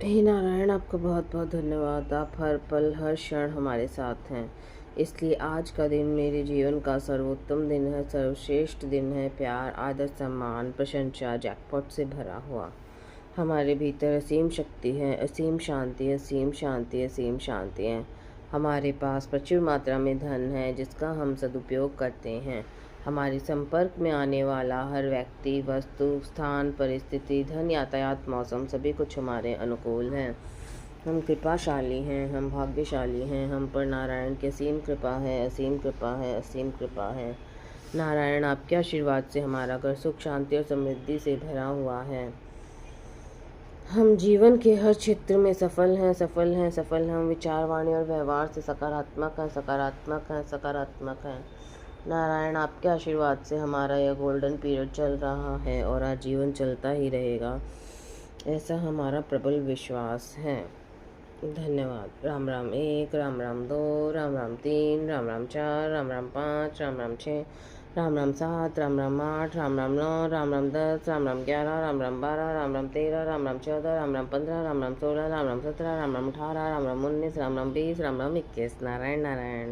हे नारायण, आपका बहुत बहुत धन्यवाद। आप हर पल हर क्षण हमारे साथ हैं, इसलिए आज का दिन मेरे जीवन का सर्वोत्तम दिन है, सर्वश्रेष्ठ दिन है। प्यार, आदर, सम्मान, प्रशंसा, जैकपॉट से भरा हुआ। हमारे भीतर असीम शक्ति है, असीम शांति, असीम शांति, असीम शांति है। हमारे पास प्रचुर मात्रा में धन है जिसका हम सदुपयोग करते हैं। हमारे संपर्क में आने वाला हर व्यक्ति, वस्तु, स्थान, परिस्थिति, धन, यातायात, मौसम सभी कुछ हमारे अनुकूल हैं। हम कृपाशाली हैं, हम भाग्यशाली हैं। हम पर नारायण की असीम कृपा है, असीम कृपा है, असीम कृपा है। नारायण, आपके आशीर्वाद से हमारा घर सुख, शांति और समृद्धि से भरा हुआ है। हम जीवन के हर क्षेत्र में सफल हैं, सफल हैं, सफल हैं। हम विचार, वाणी और व्यवहार से सकारात्मक हैं, सकारात्मक हैं, सकारात्मक हैं। नारायण, आपके आशीर्वाद से हमारा यह गोल्डन पीरियड चल रहा है और आजीवन चलता ही रहेगा, ऐसा हमारा प्रबल विश्वास है। धन्यवाद। राम राम 1, राम राम 2, राम राम 3, राम राम 4, राम राम 5, राम राम 6, राम राम 7, राम राम 8, राम राम 9, राम राम 10, राम राम 11, राम राम 12, राम राम 13, राम राम 14, राम राम 15, राम राम 16, राम राम 17, राम राम 18, राम राम 19, राम राम 20, राम राम 21। नारायण नारायण।